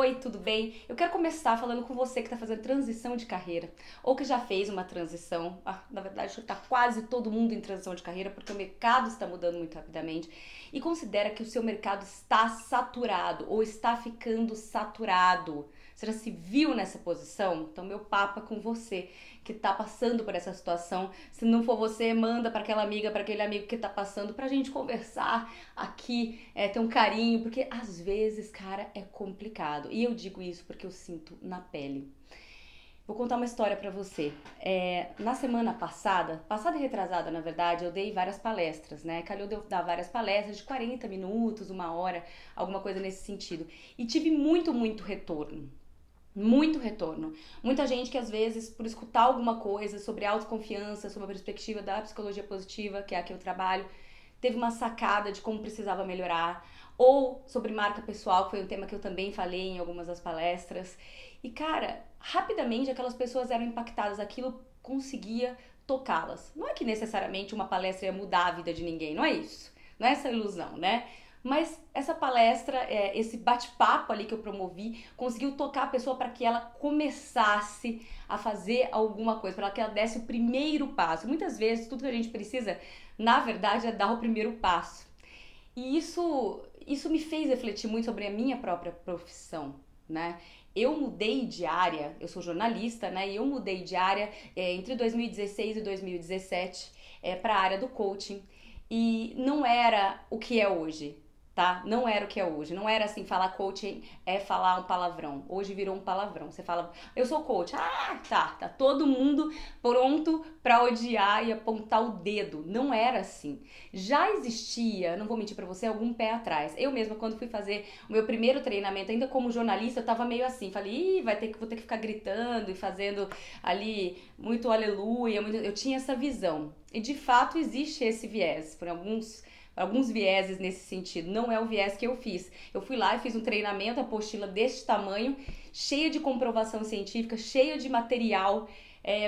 Oi, tudo bem? Eu quero começar falando com você que está fazendo transição de carreira ou que já fez uma transição. Na verdade, está quase todo mundo em transição de carreira porque o mercado está mudando muito rapidamente e considera que o seu mercado está saturado ou está ficando saturado. Você já se viu nessa posição? Então, meu papo é com você que está passando por essa situação. Se não for você, manda para aquela amiga, para aquele amigo que está passando, para a gente conversar aqui, ter um carinho, porque às vezes, cara, é complicado. E eu digo isso porque eu sinto na pele. Vou contar uma história pra você. Na semana passada e retrasada, na verdade, eu dei várias palestras, né? Calhou de eu dar várias palestras de 40 minutos, uma hora, alguma coisa nesse sentido. E tive muito retorno. Muito retorno. Muita gente que às vezes, por escutar alguma coisa sobre autoconfiança, sobre a perspectiva da psicologia positiva, que é a que eu trabalho, teve uma sacada de como precisava melhorar, ou sobre marca pessoal, que foi um tema que eu também falei em algumas das palestras. E cara, rapidamente aquelas pessoas eram impactadas, aquilo conseguia tocá-las. Não é que necessariamente uma palestra ia mudar a vida de ninguém, não é isso. Não é essa ilusão, né? Mas essa palestra, esse bate-papo ali que eu promovi, conseguiu tocar a pessoa para que ela começasse a fazer alguma coisa, para que ela desse o primeiro passo. Muitas vezes, tudo que a gente precisa, na verdade, é dar o primeiro passo. E isso me fez refletir muito sobre a minha própria profissão, né? Eu mudei de área, eu sou jornalista, né? E eu mudei de área entre 2016 e 2017 para a área do coaching. E não era o que é hoje, tá? Não era o que é hoje. Não era assim, falar coaching é falar um palavrão. Hoje virou um palavrão. Você fala, eu sou coach. Tá todo mundo pronto pra odiar e apontar o dedo. Não era assim. Já existia, não vou mentir pra você, algum pé atrás. Eu mesma, quando fui fazer o meu primeiro treinamento, ainda como jornalista, eu tava meio assim. Falei, vou ter que ficar gritando e fazendo ali muito aleluia. Eu tinha essa visão. E de fato existe esse viés, por alguns vieses nesse sentido. Não é o viés que eu fiz. Eu fui lá e fiz um treinamento, apostila deste tamanho, cheia de comprovação científica, cheia de material,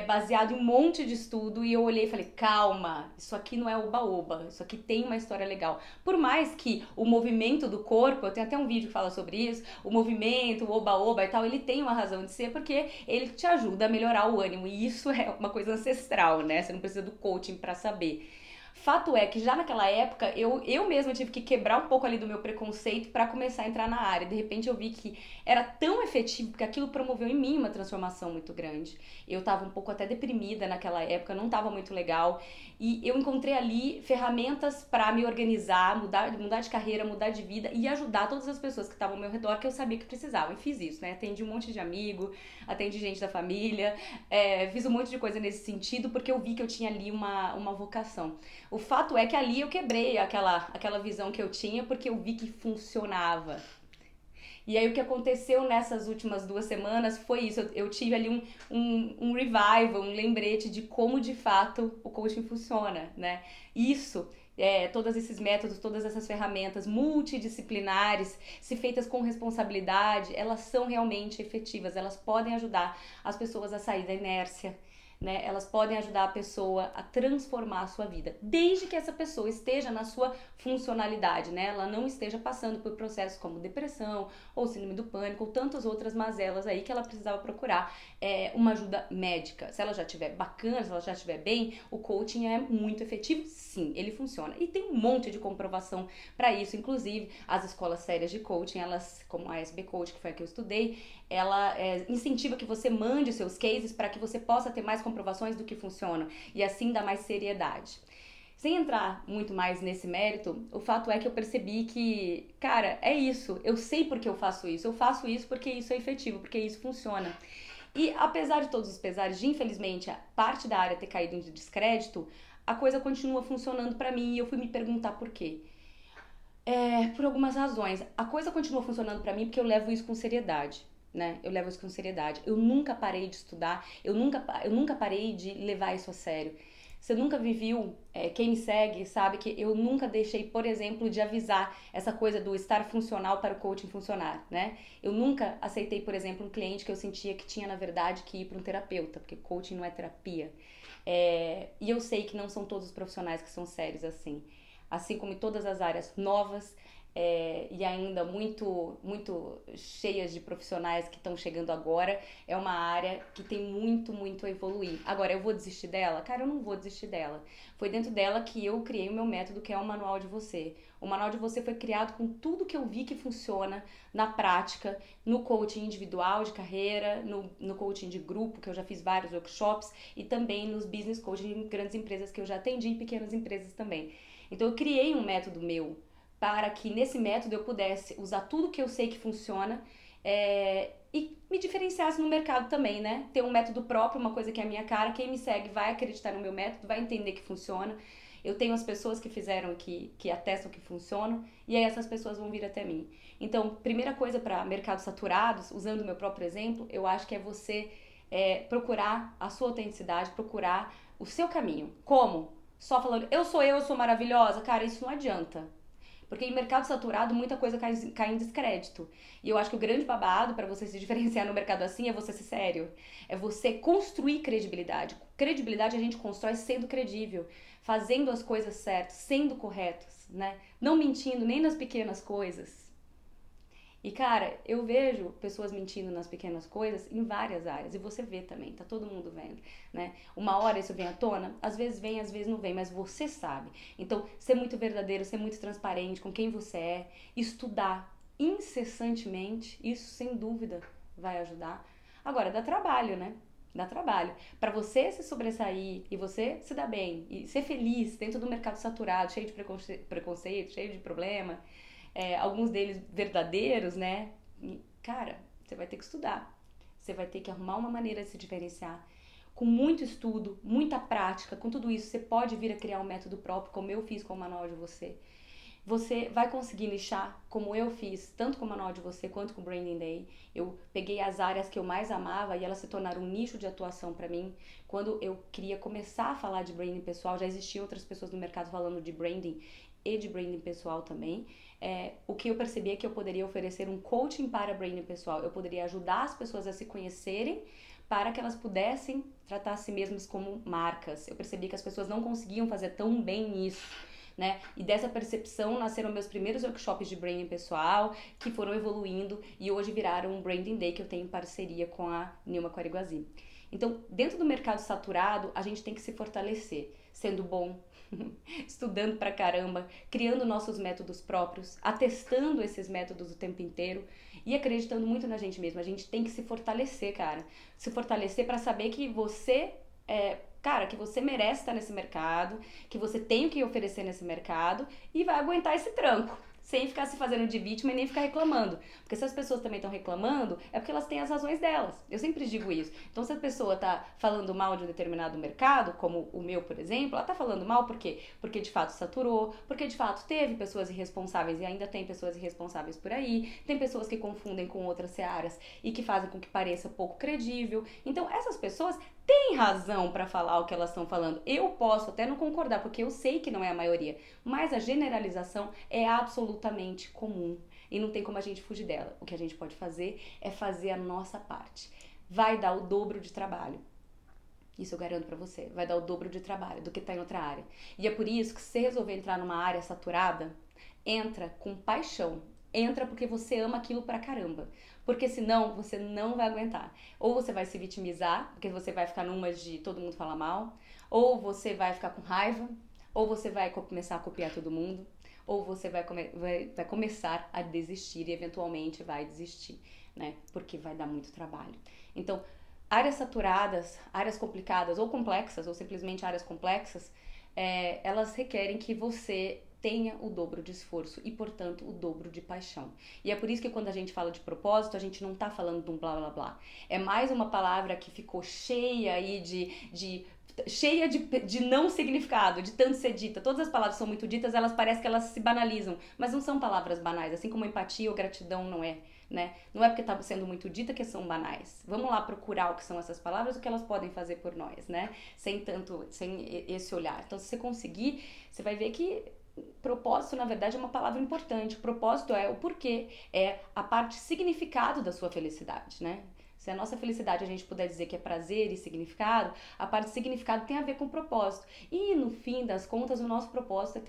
baseado em um monte de estudo, e eu olhei e falei, calma, isso aqui não é oba-oba, isso aqui tem uma história legal. Por mais que o movimento do corpo, eu tenho até um vídeo que fala sobre isso, o movimento, o oba-oba e tal, ele tem uma razão de ser, porque ele te ajuda a melhorar o ânimo, e isso é uma coisa ancestral, né? Você não precisa do coaching pra saber. Fato é que já naquela época eu mesma tive que quebrar um pouco ali do meu preconceito para começar a entrar na área. De repente eu vi que era tão efetivo, porque aquilo promoveu em mim uma transformação muito grande. Eu tava um pouco até deprimida naquela época, não tava muito legal. E eu encontrei ali ferramentas para me organizar, mudar de carreira, mudar de vida e ajudar todas as pessoas que estavam ao meu redor que eu sabia que precisavam. E fiz isso, né? Atendi um monte de amigo, atendi gente da família, fiz um monte de coisa nesse sentido porque eu vi que eu tinha ali uma vocação. O fato é que ali eu quebrei aquela visão que eu tinha porque eu vi que funcionava. E aí o que aconteceu nessas últimas 2 semanas foi isso. Eu tive ali um revival, um lembrete de como de fato o coaching funciona, né? Isso, todos esses métodos, todas essas ferramentas multidisciplinares, se feitas com responsabilidade, elas são realmente efetivas. Elas podem ajudar as pessoas a sair da inércia, né? Elas podem ajudar a pessoa a transformar a sua vida, desde que essa pessoa esteja na sua funcionalidade, né? Ela não esteja passando por processos como depressão ou síndrome do pânico ou tantas outras mazelas aí que ela precisava procurar uma ajuda médica. Se ela já estiver bacana, se ela já estiver bem, o coaching é muito efetivo, sim, ele funciona. E tem um monte de comprovação para isso, inclusive as escolas sérias de coaching, elas, como a SB Coach, que foi a que eu estudei, ela incentiva que você mande os seus cases para que você possa ter mais comprovações do que funciona e assim dá mais seriedade. Sem entrar muito mais nesse mérito, o fato é que eu percebi que, cara, é isso. Eu sei porque eu faço isso. Eu faço isso porque isso é efetivo, porque isso funciona. E apesar de todos os pesares, de infelizmente a parte da área ter caído em descrédito, a coisa continua funcionando pra mim e eu fui me perguntar por quê. Por algumas razões. A coisa continua funcionando pra mim porque eu levo isso com seriedade. Né? Eu levo isso com seriedade. Eu nunca parei de estudar, eu nunca parei de levar isso a sério. Você nunca me viu, quem me segue sabe que eu nunca deixei, por exemplo, de avisar essa coisa do estar funcional para o coaching funcionar, né? Eu nunca aceitei, por exemplo, um cliente que eu sentia que tinha, na verdade, que ir para um terapeuta, porque coaching não é terapia. E eu sei que não são todos os profissionais que são sérios assim. Assim como em todas as áreas novas, e ainda muito cheias de profissionais que estão chegando agora. É uma área que tem muito a evoluir. Agora, eu vou desistir dela? Cara, eu não vou desistir dela. Foi dentro dela que eu criei o meu método, que é o Manual de Você. O Manual de Você foi criado com tudo que eu vi que funciona na prática, no coaching individual de carreira, no coaching de grupo, que eu já fiz vários workshops, e também nos business coaching em grandes empresas que eu já atendi, e pequenas empresas também. Então, eu criei um método meu para que nesse método eu pudesse usar tudo que eu sei que funciona, e me diferenciasse no mercado também, né? Ter um método próprio, uma coisa que é a minha cara. Quem me segue vai acreditar no meu método, vai entender que funciona. Eu tenho as pessoas que fizeram, que atestam que funcionam, e aí essas pessoas vão vir até mim. Então, primeira coisa para mercados saturados, usando o meu próprio exemplo, eu acho que é você procurar a sua autenticidade, procurar o seu caminho. Como? Só falando, eu sou maravilhosa? Cara, isso não adianta. Porque em mercado saturado, muita coisa cai em descrédito. E eu acho que o grande babado para você se diferenciar no mercado assim é você ser sério. É você construir credibilidade. Credibilidade a gente constrói sendo credível, fazendo as coisas certas, sendo corretos, né? Não mentindo nem nas pequenas coisas. E cara, eu vejo pessoas mentindo nas pequenas coisas em várias áreas, e você vê também, tá todo mundo vendo, né? Uma hora isso vem à tona, às vezes não vem, mas você sabe. Então, ser muito verdadeiro, ser muito transparente com quem você é, estudar incessantemente, isso sem dúvida vai ajudar. Agora, dá trabalho, né? Dá trabalho. Para você se sobressair e você se dar bem e ser feliz dentro do mercado saturado, cheio de preconceito, cheio de problema, alguns deles verdadeiros, né? E, cara, você vai ter que estudar. Você vai ter que arrumar uma maneira de se diferenciar. Com muito estudo, muita prática, com tudo isso, você pode vir a criar um método próprio, como eu fiz com o Manual de Você. Você vai conseguir nichar, como eu fiz, tanto com o Manual de Você quanto com o Branding Day. Eu peguei as áreas que eu mais amava e elas se tornaram um nicho de atuação para mim. Quando eu queria começar a falar de branding pessoal, já existiam outras pessoas no mercado falando de branding e de branding pessoal também. O que eu percebi é que eu poderia oferecer um coaching para branding pessoal. Eu poderia ajudar as pessoas a se conhecerem para que elas pudessem tratar a si mesmas como marcas. Eu percebi que as pessoas não conseguiam fazer tão bem isso, né? E dessa percepção nasceram meus primeiros workshops de branding pessoal, que foram evoluindo e hoje viraram um Branding Day que eu tenho em parceria com a Nilma Quariguazi. Então, dentro do mercado saturado, a gente tem que se fortalecer, sendo bom, estudando pra caramba, criando nossos métodos próprios, atestando esses métodos o tempo inteiro e acreditando muito na gente mesmo. A gente tem que se fortalecer, cara. Se fortalecer pra saber que você cara, que você merece estar nesse mercado, que você tem o que oferecer nesse mercado e vai aguentar esse tranco, sem ficar se fazendo de vítima e nem ficar reclamando. Porque se as pessoas também estão reclamando, é porque elas têm as razões delas. Eu sempre digo isso. Então, se a pessoa tá falando mal de um determinado mercado, como o meu, por exemplo, ela tá falando mal por quê? Porque de fato saturou, porque de fato teve pessoas irresponsáveis e ainda tem pessoas irresponsáveis por aí, tem pessoas que confundem com outras searas e que fazem com que pareça pouco credível. Então, essas pessoas têm razão para falar o que elas estão falando. Eu posso até não concordar, porque eu sei que não é a maioria, mas a generalização é absolutamente comum e não tem como a gente fugir dela. O que a gente pode fazer é fazer a nossa parte. Vai dar o dobro de trabalho. Isso eu garanto pra você. Vai dar o dobro de trabalho do que tá em outra área. E é por isso que se você resolver entrar numa área saturada, entra com paixão. Entra porque você ama aquilo pra caramba. Porque senão você não vai aguentar. Ou você vai se vitimizar, porque você vai ficar numa de todo mundo falar mal. Ou você vai ficar com raiva. Ou você vai começar a copiar todo mundo. Ou você vai começar a desistir e eventualmente vai desistir, né? Porque vai dar muito trabalho. Então, áreas saturadas, áreas complicadas ou complexas, ou simplesmente áreas complexas, elas requerem que você tenha o dobro de esforço e, portanto, o dobro de paixão. E é por isso que quando a gente fala de propósito, a gente não tá falando de um blá blá blá. É mais uma palavra que ficou cheia aí cheia de não significado, de tanto ser dita. Todas as palavras são muito ditas, elas parecem que elas se banalizam, mas não são palavras banais, assim como empatia ou gratidão não é, né? Não é porque tá sendo muito dita que são banais. Vamos lá procurar o que são essas palavras, o que elas podem fazer por nós, né? Sem esse olhar. Então, se você conseguir, você vai ver que propósito, na verdade, é uma palavra importante. Propósito é o porquê, é a parte significado da sua felicidade, né? Se a nossa felicidade a gente puder dizer que é prazer e significado, a parte de significado tem a ver com propósito. E no fim das contas, o nosso propósito é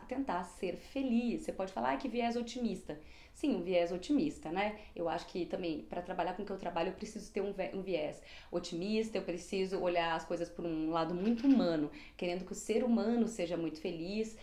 tentar ser feliz. Você pode falar que viés otimista. Sim, um viés otimista, né? Eu acho que também, para trabalhar com o que eu trabalho, eu preciso ter um viés otimista, eu preciso olhar as coisas por um lado muito humano, querendo que o ser humano seja muito feliz.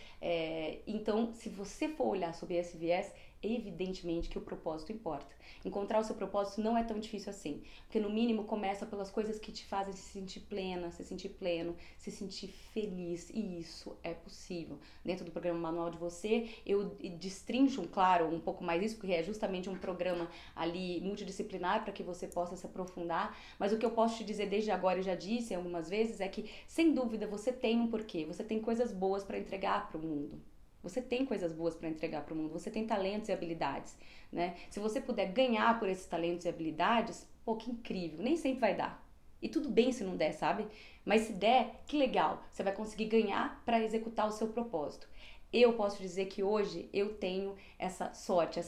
Então, se você for olhar sobre esse viés, evidentemente que o propósito importa. Encontrar o seu propósito não é tão difícil assim, porque no mínimo começa pelas coisas que te fazem se sentir plena, se sentir pleno, se sentir feliz, e isso é possível. Dentro do programa Manual de Você, eu destrincho, claro, um pouco mais isso, porque é justamente um programa ali multidisciplinar para que você possa se aprofundar, mas o que eu posso te dizer desde agora, e já disse algumas vezes, é que sem dúvida você tem um porquê, você tem coisas boas para entregar para o mundo. Você tem coisas boas para entregar para o mundo, você tem talentos e habilidades, né? Se você puder ganhar por esses talentos e habilidades, pô, que incrível, nem sempre vai dar. E tudo bem se não der, sabe? Mas se der, que legal, você vai conseguir ganhar para executar o seu propósito. Eu posso dizer que hoje eu tenho essa sorte,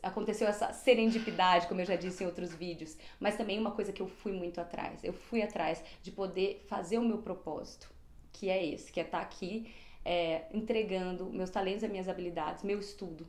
aconteceu essa serendipidade, como eu já disse em outros vídeos, mas também uma coisa que eu fui muito atrás. Eu fui atrás de poder fazer o meu propósito, que é esse, que é estar aqui entregando meus talentos e minhas habilidades, meu estudo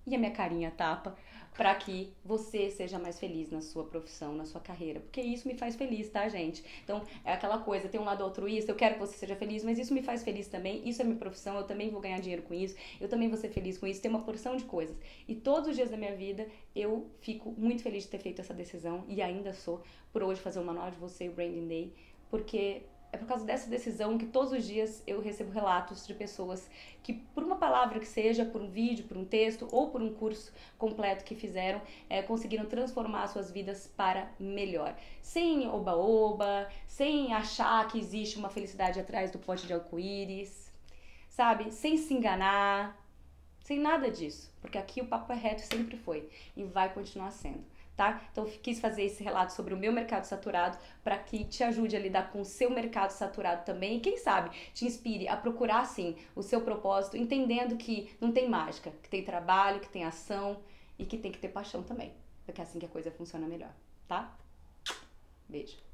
e a minha carinha tapa, para que você seja mais feliz na sua profissão, na sua carreira, porque isso me faz feliz, tá, gente? Então, é aquela coisa, tem um lado altruísta, eu quero que você seja feliz, mas isso me faz feliz também, isso é minha profissão, eu também vou ganhar dinheiro com isso, eu também vou ser feliz com isso, tem uma porção de coisas. E todos os dias da minha vida, eu fico muito feliz de ter feito essa decisão, e ainda sou, por hoje fazer o Manual de Você e o Branding Day, porque é por causa dessa decisão que todos os dias eu recebo relatos de pessoas que, por uma palavra que seja, por um vídeo, por um texto ou por um curso completo que fizeram, conseguiram transformar suas vidas para melhor. Sem oba-oba, sem achar que existe uma felicidade atrás do pote de arco-íris, sabe? Sem se enganar, sem nada disso. Porque aqui o papo é reto, sempre foi e vai continuar sendo. Tá? Então quis fazer esse relato sobre o meu mercado saturado para que te ajude a lidar com o seu mercado saturado também e quem sabe te inspire a procurar sim o seu propósito, entendendo que não tem mágica, que tem trabalho, que tem ação e que tem que ter paixão também, porque é assim que a coisa funciona melhor, tá? Beijo.